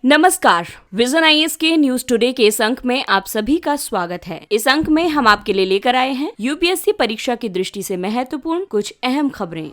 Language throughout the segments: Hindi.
नमस्कार, विजन आईएएस के न्यूज टुडे के इस अंक में आप सभी का स्वागत है। इस अंक में हम आपके लिए लेकर आए हैं यूपीएससी परीक्षा की दृष्टि से महत्वपूर्ण कुछ अहम खबरें।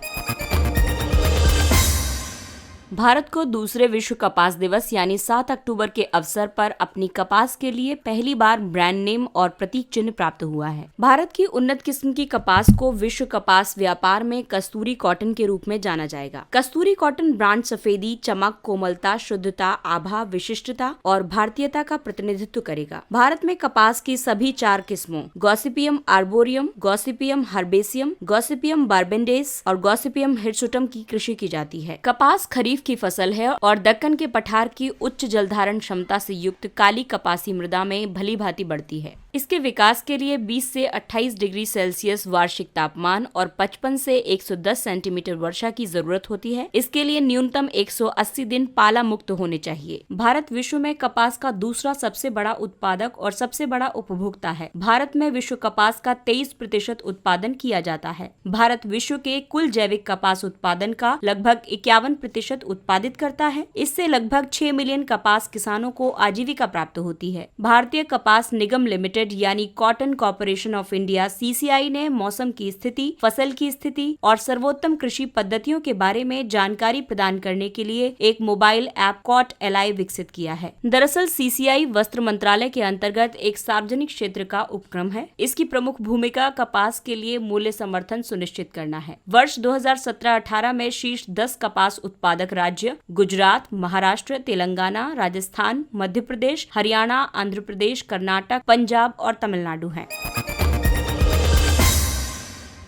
भारत को दूसरे विश्व कपास दिवस यानी 7 अक्टूबर के अवसर पर अपनी कपास के लिए पहली बार ब्रांड नेम और प्रतीक चिन्ह प्राप्त हुआ है। भारत की उन्नत किस्म की कपास को विश्व कपास व्यापार में कस्तूरी कॉटन के रूप में जाना जाएगा। कस्तूरी कॉटन ब्रांड सफेदी, चमक, कोमलता, शुद्धता, आभा, विशिष्टता और भारतीयता का प्रतिनिधित्व करेगा। भारत में कपास की सभी 4 किस्मों गॉसिपियम आर्बोरियम, गॉसिपियम हर्बेसियम, गॉसिपियम बार्बेंडेस और गॉसिपियम हिरसुटम की कृषि की जाती है। कपास खरीफ की फसल है और दक्कन के पठार की उच्च जलधारण क्षमता से युक्त काली कपासी मृदा में भली भांति बढ़ती है। इसके विकास के लिए 20 से 28 डिग्री सेल्सियस वार्षिक तापमान और 55 से 110 सेंटीमीटर वर्षा की जरूरत होती है। इसके लिए न्यूनतम 180 दिन पाला मुक्त होने चाहिए। भारत विश्व में कपास का दूसरा सबसे बड़ा उत्पादक और सबसे बड़ा उपभोक्ता है। भारत में विश्व कपास का 23% उत्पादन किया जाता है। भारत विश्व के कुल जैविक कपास उत्पादन का लगभग 51% उत्पादित करता है। इससे लगभग 6 मिलियन कपास किसानों को आजीविका प्राप्त होती है। भारतीय कपास निगम लिमिटेड यानी cotton corporation of India (CCI) ने मौसम की स्थिति, फसल की स्थिति और सर्वोत्तम कृषि पद्धतियों के बारे में जानकारी प्रदान करने के लिए एक मोबाइल ऐप कॉट एलाई विकसित किया है। दरअसल CCI वस्त्र मंत्रालय के अंतर्गत एक सार्वजनिक क्षेत्र का उपक्रम है। इसकी प्रमुख भूमिका कपास के लिए मूल्य समर्थन सुनिश्चित करना है। वर्ष 2017-18 में शीर्ष 10 कपास उत्पादक राज्य गुजरात, महाराष्ट्र, तेलंगाना, राजस्थान, मध्य प्रदेश, हरियाणा, आंध्र प्रदेश, कर्नाटक, पंजाब और तमिलनाडु हैं।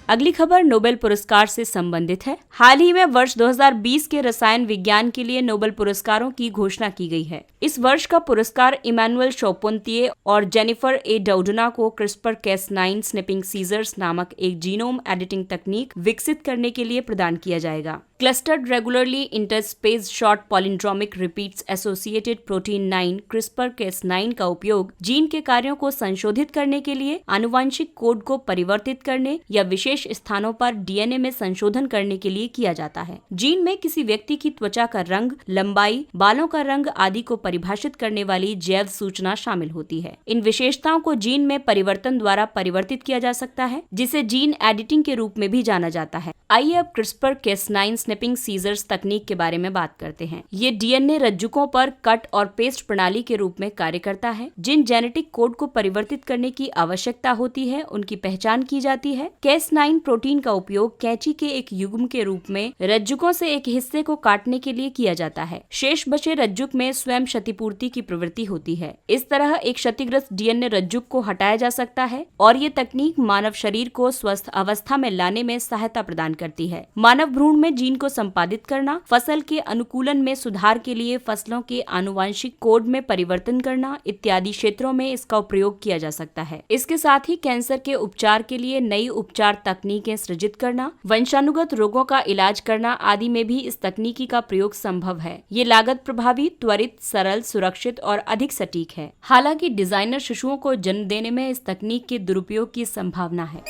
अगली खबर नोबेल पुरस्कार से संबंधित है। हाल ही में वर्ष 2020 के रसायन विज्ञान के लिए नोबेल पुरस्कारों की घोषणा की गई है। इस वर्ष का पुरस्कार इमैनुअल शोपोंतिए और जेनिफर ए डाउडना को CRISPR-Cas9 स्निपिंग सीजर्स नामक एक जीनोम एडिटिंग तकनीक विकसित करने के लिए प्रदान किया जाएगा। Clustered regularly interspaced short palindromic repeats associated protein 9 CRISPR-Cas9 का उपयोग जीन के कार्यों को संशोधित करने के लिए, आनुवंशिक कोड को परिवर्तित करने या विशेष स्थानों पर DNA में संशोधन करने के लिए किया जाता है। जीन में किसी व्यक्ति की त्वचा का रंग, लंबाई, बालों का रंग आदि को परिभाषित करने वाली जैव सूचना शामिल होती है। इन विशेषताओं को जीन में परिवर्तन द्वारा परिवर्तित किया जा सकता है, जिसे जीन एडिटिंग के रूप में भी जाना जाता है। आइए अब CRISPR-Cas9 स्निपिंग सीजर्स तकनीक के बारे में बात करते हैं। ये DNA रज्जुकों पर कट और पेस्ट प्रणाली के रूप में कार्य करता है। जिन जेनेटिक कोड को परिवर्तित करने की आवश्यकता होती है, उनकी पहचान की जाती है। Cas9 प्रोटीन का उपयोग कैंची के एक युग्म के रूप में रज्जुकों से एक हिस्से को काटने के लिए किया जाता है। शेष बचे रज्जुक में स्वयं क्षतिपूर्ति की प्रवृत्ति होती है। इस तरह एक क्षतिग्रस्त DNA रज्जुक को हटाया जा सकता है और ये तकनीक मानव शरीर को स्वस्थ अवस्था में लाने में सहायता प्रदान करती है। मानव भ्रूण में जीन को संपादित करना, फसल के अनुकूलन में सुधार के लिए फसलों के आनुवंशिक कोड में परिवर्तन करना इत्यादि क्षेत्रों में इसका प्रयोग किया जा सकता है। इसके साथ ही कैंसर के उपचार के लिए नई उपचार तकनीकें सृजित करना, वंशानुगत रोगों का इलाज करना आदि में भी इस तकनीकी का प्रयोग संभव है। ये लागत प्रभावी, त्वरित, सरल, सुरक्षित और अधिक सटीक है। हालांकि डिजाइनर शिशुओं को जन्म देने में इस तकनीक के दुरुपयोग की संभावना है।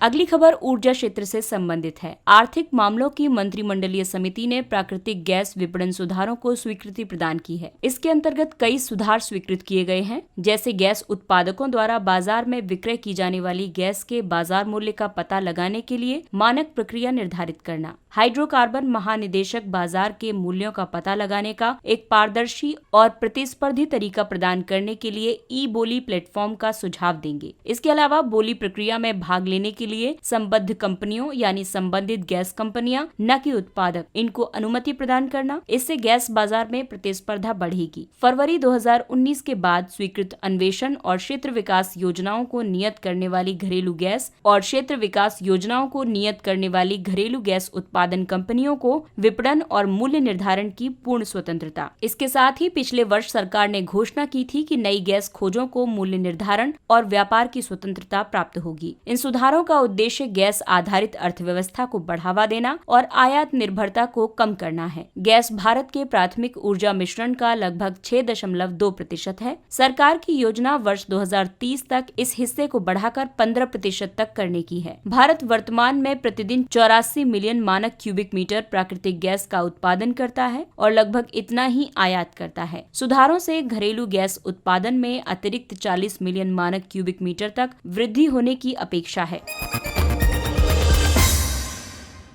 अगली खबर ऊर्जा क्षेत्र से संबंधित है। आर्थिक मामलों की मंत्रिमंडलीय समिति ने प्राकृतिक गैस विपणन सुधारों को स्वीकृति प्रदान की है। इसके अंतर्गत कई सुधार स्वीकृत किए गए हैं, जैसे गैस उत्पादकों द्वारा बाजार में विक्रय की जाने वाली गैस के बाजार मूल्य का पता लगाने के लिए मानक प्रक्रिया निर्धारित करना, हाइड्रोकार्बन महानिदेशक बाजार के मूल्यों का पता लगाने का एक पारदर्शी और प्रतिस्पर्धी तरीका प्रदान करने के लिए ई-बोली प्लेटफॉर्म का सुझाव देंगे। इसके अलावा बोली प्रक्रिया में भाग लेने के लिए संबद्ध कंपनियों यानी संबंधित गैस कंपनियां, न कि उत्पादक, इनको अनुमति प्रदान करना। इससे गैस बाजार में प्रतिस्पर्धा बढ़ेगी। फरवरी 2019 के बाद स्वीकृत अन्वेषण और क्षेत्र विकास योजनाओं को नियत करने वाली घरेलू गैस और क्षेत्र विकास योजनाओं को नियत करने वाली घरेलू गैस उत्पादन कंपनियों को विपणन और मूल्य निर्धारण की पूर्ण स्वतंत्रता। इसके साथ ही पिछले वर्ष सरकार ने घोषणा की थी कि नई गैस खोजों को मूल्य निर्धारण और व्यापार की स्वतंत्रता प्राप्त होगी। इन सुधारों का उद्देश्य गैस आधारित अर्थव्यवस्था को बढ़ावा देना और आयात निर्भरता को कम करना है। गैस भारत के प्राथमिक ऊर्जा मिश्रण का लगभग 6.2% है। सरकार की योजना वर्ष 2030 तक इस हिस्से को बढ़ाकर 15% तक करने की है। भारत वर्तमान में प्रतिदिन 84 मिलियन मानक क्यूबिक मीटर प्राकृतिक गैस का उत्पादन करता है और लगभग इतना ही आयात करता है। सुधारों से घरेलू गैस उत्पादन में अतिरिक्त 40 मिलियन मानक क्यूबिक मीटर तक वृद्धि होने की अपेक्षा है।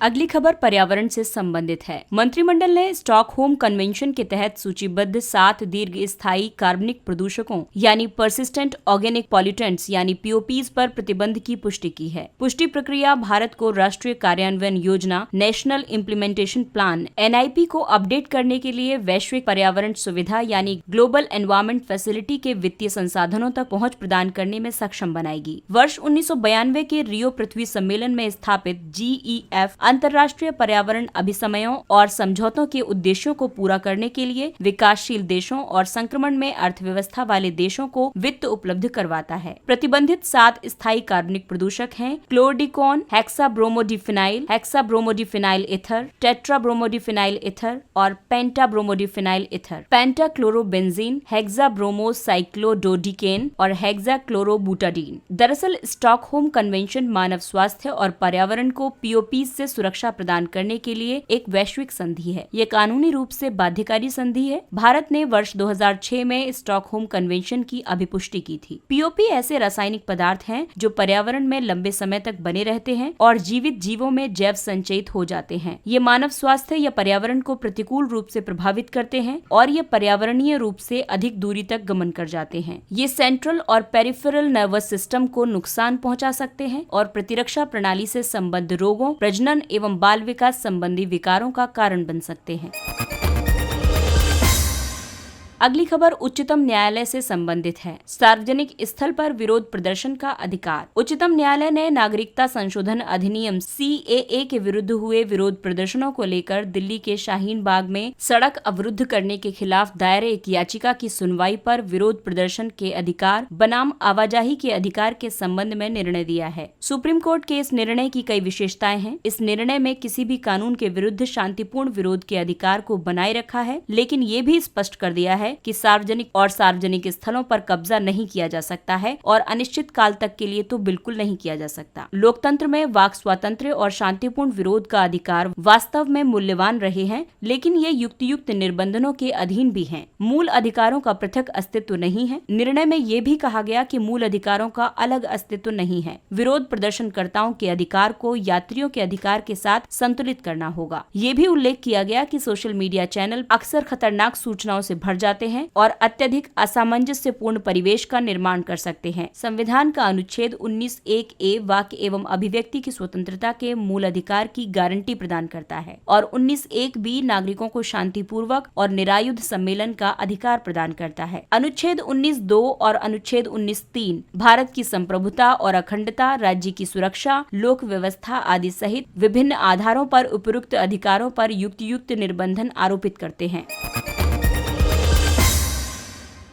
अगली खबर पर्यावरण से संबंधित है। मंत्रिमंडल ने स्टॉकहोम कन्वेंशन के तहत सूचीबद्ध 7 दीर्घ स्थायी कार्बनिक प्रदूषकों यानी परसिस्टेंट ऑर्गेनिक पॉल्यूटेंट्स यानी पीओपीज पर प्रतिबंध की पुष्टि की है। पुष्टि प्रक्रिया भारत को राष्ट्रीय कार्यान्वयन योजना नेशनल इम्प्लीमेंटेशन प्लान NIP को अपडेट करने के लिए वैश्विक पर्यावरण सुविधा यानी ग्लोबल एनवायरमेंट फैसिलिटी के वित्तीय संसाधनों तक पहुँच प्रदान करने में सक्षम बनाएगी। वर्ष 1992 के रियो पृथ्वी सम्मेलन में स्थापित GEF अंतर्राष्ट्रीय पर्यावरण अभिसमयों और समझौतों के उद्देश्यों को पूरा करने के लिए विकासशील देशों और संक्रमण में अर्थव्यवस्था वाले देशों को वित्त उपलब्ध करवाता है। प्रतिबंधित 7 स्थायी कार्बनिक प्रदूषक हैं क्लोरोडिकॉन, हेक्साब्रोमोडिफिनाइल ईथर, टेट्राब्रोमोडिफिनाइल ईथर और पेंटाब्रोमोडिफिनाइल ईथर, पेंटाक्लोरोबेंजीन, हेक्साब्रोमोसाइक्लोडोडिकेन और हेक्साक्लोरोबुटाडीन। दरअसल स्टॉकहोम कन्वेंशन मानव स्वास्थ्य और पर्यावरण को पीओपी से सुरक्षा प्रदान करने के लिए एक वैश्विक संधि है। ये कानूनी रूप से बाध्यकारी संधि है। भारत ने वर्ष 2006 में स्टॉकहोम कन्वेंशन की अभिपुष्टि की थी। पीओपी ऐसे रासायनिक पदार्थ हैं जो पर्यावरण में लंबे समय तक बने रहते हैं और जीवित जीवों में जैव संचयित हो जाते हैं। ये मानव स्वास्थ्य या पर्यावरण को प्रतिकूल रूप से प्रभावित करते हैं और ये पर्यावरणीय रूप से अधिक दूरी तक गमन कर जाते हैं। ये सेंट्रल और पेरिफेरल नर्वस सिस्टम को नुकसान पहुंचा सकते हैं और प्रतिरक्षा प्रणाली से संबद्ध रोगों, प्रजनन एवं बाल विकास संबंधी विकारों का कारण बन सकते हैं। अगली खबर उच्चतम न्यायालय से संबंधित है। सार्वजनिक स्थल पर विरोध प्रदर्शन का अधिकार। उच्चतम न्यायालय ने नागरिकता संशोधन अधिनियम CAA के विरुद्ध हुए विरोध प्रदर्शनों को लेकर दिल्ली के शाहीन बाग में सड़क अवरुद्ध करने के खिलाफ दायर एक याचिका की सुनवाई पर विरोध प्रदर्शन के अधिकार बनाम आवाजाही के अधिकार के संबंध में निर्णय दिया है। सुप्रीम कोर्ट के इस निर्णय की कई विशेषताएं हैं। इस निर्णय में किसी भी कानून के विरुद्ध शांतिपूर्ण विरोध के अधिकार को बनाए रखा है, लेकिन ये भी स्पष्ट कर दिया है कि सार्वजनिक स्थलों पर कब्जा नहीं किया जा सकता है और अनिश्चित काल तक के लिए तो बिल्कुल नहीं किया जा सकता। लोकतंत्र में वाक स्वातंत्र्य और शांतिपूर्ण विरोध का अधिकार वास्तव में मूल्यवान रहे हैं, लेकिन ये युक्त निर्बंधनों के अधीन भी हैं। मूल अधिकारों का पृथक अस्तित्व नहीं है। निर्णय में ये भी कहा गया कि मूल अधिकारों का अलग अस्तित्व नहीं है। विरोध प्रदर्शनकर्ताओं के अधिकार को यात्रियों के अधिकार के साथ संतुलित करना होगा। ये भी उल्लेख किया गया कि सोशल मीडिया चैनल अक्सर खतरनाक सूचनाओं से भर जाते हैं और अत्यधिक असामंजस्यपूर्ण परिवेश का निर्माण कर सकते हैं। संविधान का अनुच्छेद 19(1)(a) वाक एवं अभिव्यक्ति की स्वतंत्रता के मूल अधिकार की गारंटी प्रदान करता है और 19(1)(b) नागरिकों को शांतिपूर्वक और निरायुध सम्मेलन का अधिकार प्रदान करता है। अनुच्छेद 19(2) और अनुच्छेद 19(3) भारत की संप्रभुता और अखंडता, राज्य की सुरक्षा, लोक व्यवस्था आदि सहित विभिन्न आधारों पर उपयुक्त अधिकारों पर युक्त निर्बंधन आरोपित करते हैं।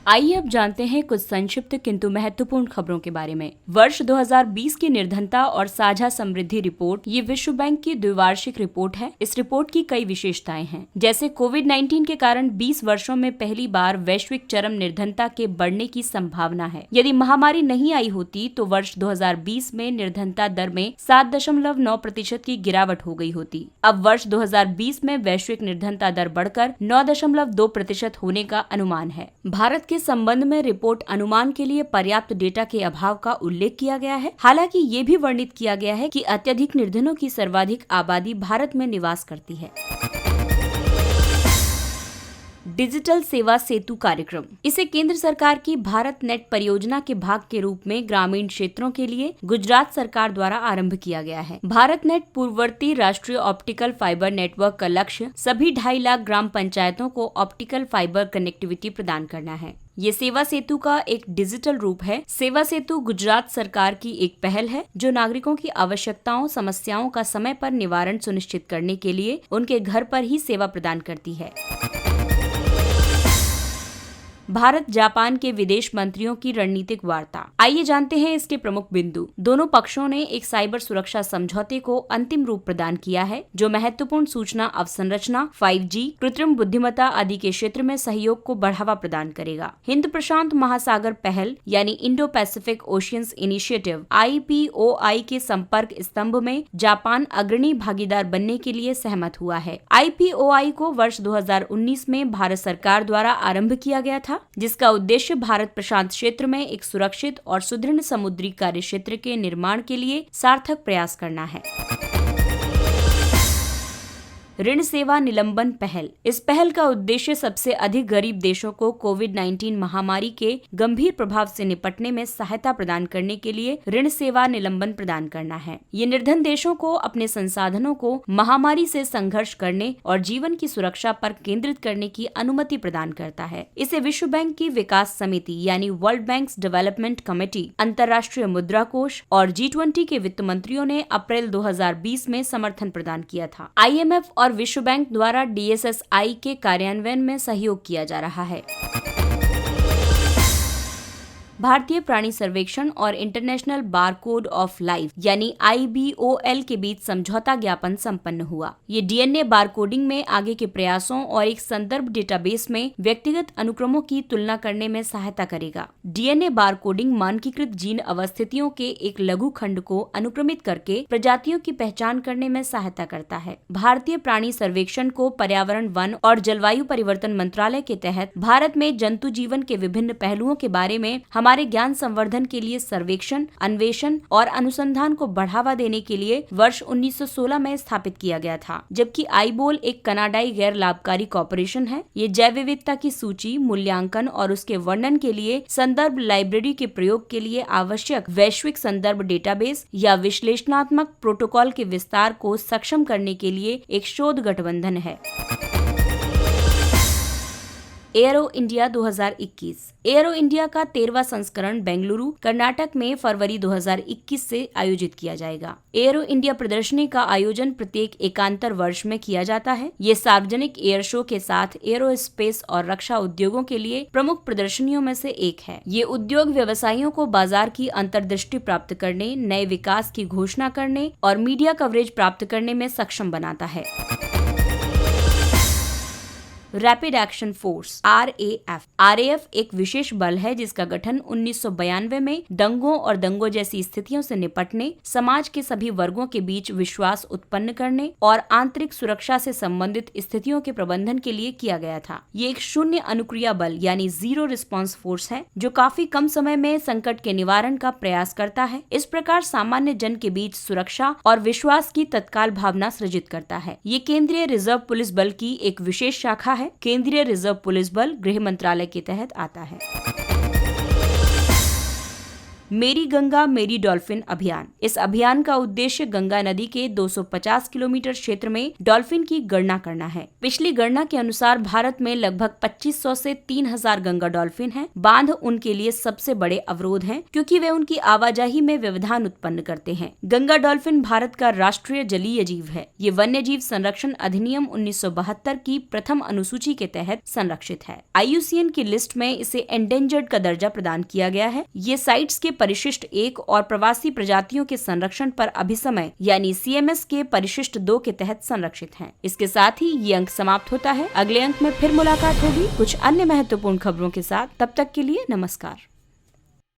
आइए अब जानते हैं कुछ संक्षिप्त किंतु महत्वपूर्ण खबरों के बारे में। वर्ष 2020 की निर्धनता और साझा समृद्धि रिपोर्ट ये विश्व बैंक की द्विवार्षिक रिपोर्ट है। इस रिपोर्ट की कई विशेषताएं हैं, जैसे कोविड-19 के कारण 20 वर्षों में पहली बार वैश्विक चरम निर्धनता के बढ़ने की संभावना है। यदि महामारी नहीं आई होती तो वर्ष 2020 में निर्धनता दर में 7.9% की गिरावट हो गई होती। अब वर्ष 2020 में वैश्विक निर्धनता दर बढ़कर 9.2% होने का अनुमान है। भारत के संबंध में रिपोर्ट अनुमान के लिए पर्याप्त डेटा के अभाव का उल्लेख किया गया है। हालांकि ये भी वर्णित किया गया है कि अत्यधिक निर्धनों की सर्वाधिक आबादी भारत में निवास करती है। डिजिटल सेवा सेतु कार्यक्रम, इसे केंद्र सरकार की भारत नेट परियोजना के भाग के रूप में ग्रामीण क्षेत्रों के लिए गुजरात सरकार द्वारा आरंभ किया गया है। भारत नेट पूर्ववर्ती राष्ट्रीय ऑप्टिकल फाइबर नेटवर्क का लक्ष्य सभी 2.5 लाख ग्राम पंचायतों को ऑप्टिकल फाइबर कनेक्टिविटी प्रदान करना है। ये सेवा सेतु का एक डिजिटल रूप है। सेवा सेतु गुजरात सरकार की एक पहल है जो नागरिकों की आवश्यकताओं, समस्याओं का समय पर निवारण सुनिश्चित करने के लिए उनके घर पर ही सेवा प्रदान करती है। भारत जापान के विदेश मंत्रियों की रणनीतिक वार्ता। आइए जानते हैं इसके प्रमुख बिंदु। दोनों पक्षों ने एक साइबर सुरक्षा समझौते को अंतिम रूप प्रदान किया है, जो महत्वपूर्ण सूचना अवसंरचना, 5G, कृत्रिम बुद्धिमत्ता आदि के क्षेत्र में सहयोग को बढ़ावा प्रदान करेगा। हिंद प्रशांत महासागर पहल यानी Indo Pacific oceans initiative IPOI के संपर्क स्तंभ में जापान अग्रणी भागीदार बनने के लिए सहमत हुआ है। IPOI को वर्ष 2019 में भारत सरकार द्वारा आरंभ किया गया था, जिसका उद्देश्य भारत प्रशांत क्षेत्र में एक सुरक्षित और सुदृढ़ समुद्री कार्य क्षेत्र के निर्माण के लिए सार्थक प्रयास करना है। ऋण सेवा निलंबन पहल। इस पहल का उद्देश्य सबसे अधिक गरीब देशों को कोविड-19 महामारी के गंभीर प्रभाव से निपटने में सहायता प्रदान करने के लिए ऋण सेवा निलंबन प्रदान करना है। ये निर्धन देशों को अपने संसाधनों को महामारी से संघर्ष करने और जीवन की सुरक्षा पर केंद्रित करने की अनुमति प्रदान करता है। इसे विश्व बैंक की विकास समिति यानी वर्ल्ड बैंक डेवलपमेंट कमेटी, अंतर्राष्ट्रीय मुद्रा कोष और G20 के वित्त मंत्रियों ने अप्रैल 2020 में समर्थन प्रदान किया था। IMF और विश्व बैंक द्वारा DSSI के कार्यान्वयन में सहयोग किया जा रहा है। भारतीय प्राणी सर्वेक्षण और इंटरनेशनल बारकोड ऑफ लाइफ यानी IBOL के बीच समझौता ज्ञापन संपन्न हुआ। ये DNA बारकोडिंग में आगे के प्रयासों और एक संदर्भ डेटाबेस में व्यक्तिगत अनुक्रमों की तुलना करने में सहायता करेगा। DNA बारकोडिंग मानकीकृत जीन अवस्थितियों के एक लघु खंड को अनुक्रमित करके प्रजातियों की पहचान करने में सहायता करता है। भारतीय प्राणी सर्वेक्षण को पर्यावरण, वन और जलवायु परिवर्तन मंत्रालय के तहत भारत में जंतु जीवन के विभिन्न पहलुओं के बारे में हमारे ज्ञान संवर्धन के लिए सर्वेक्षण, अन्वेषण और अनुसंधान को बढ़ावा देने के लिए वर्ष 1916 में स्थापित किया गया था, जबकि IBOL एक कनाडाई गैर लाभकारी कॉर्पोरेशन है। ये जैव विविधता की सूची, मूल्यांकन और उसके वर्णन के लिए संदर्भ लाइब्रेरी के प्रयोग के लिए आवश्यक वैश्विक संदर्भ डेटाबेस या विश्लेषणात्मक प्रोटोकॉल के विस्तार को सक्षम करने के लिए एक शोध गठबंधन है। Aero India 2021। एयरो इंडिया का 13वां संस्करण बेंगलुरु, कर्नाटक में फरवरी 2021 से आयोजित किया जाएगा। एयरो इंडिया प्रदर्शनी का आयोजन प्रत्येक एकांतर वर्ष में किया जाता है। ये सार्वजनिक एयर शो के साथ एरोस्पेस और रक्षा उद्योगों के लिए प्रमुख प्रदर्शनियों में से एक है। ये उद्योग व्यवसायियों को बाजार की अंतर्दृष्टि प्राप्त करने, नए विकास की घोषणा करने और मीडिया कवरेज प्राप्त करने में सक्षम बनाता है। रैपिड एक्शन फोर्स RAF एक विशेष बल है जिसका गठन 1992 में दंगों और दंगों जैसी स्थितियों से निपटने, समाज के सभी वर्गों के बीच विश्वास उत्पन्न करने और आंतरिक सुरक्षा से संबंधित स्थितियों के प्रबंधन के लिए किया गया था। ये एक शून्य अनुक्रिया बल यानी जीरो रिस्पांस फोर्स है, जो काफी कम समय में संकट के निवारण का प्रयास करता है। इस प्रकार सामान्य जन के बीच सुरक्षा और विश्वास की तत्काल भावना सृजित करता है। ये केंद्रीय रिजर्व पुलिस बल की एक विशेष शाखा है। केंद्रीय रिजर्व पुलिस बल गृह मंत्रालय के तहत आता है। मेरी गंगा मेरी डॉल्फिन अभियान। इस अभियान का उद्देश्य गंगा नदी के 250 किलोमीटर क्षेत्र में डॉल्फिन की गणना करना है। पिछली गणना के अनुसार भारत में लगभग 2500 से 3000 गंगा डॉल्फिन हैं। बांध उनके लिए सबसे बड़े अवरोध हैं, क्योंकि वे उनकी आवाजाही में व्यवधान उत्पन्न करते हैं। गंगा डॉल्फिन भारत का राष्ट्रीय जलीय जीव है। ये वन्य जीव संरक्षण अधिनियम 1972 की प्रथम अनुसूची के तहत संरक्षित है। IUCN की लिस्ट में इसे एंडेंजर्ड का दर्जा प्रदान किया गया है। ये साइट्स के परिशिष्ट 1 और प्रवासी प्रजातियों के संरक्षण पर अभिसमय यानी CMS के परिशिष्ट 2 के तहत संरक्षित हैं। इसके साथ ही ये अंक समाप्त होता है। अगले अंक में फिर मुलाकात होगी कुछ अन्य महत्वपूर्ण खबरों के साथ। तब तक के लिए नमस्कार।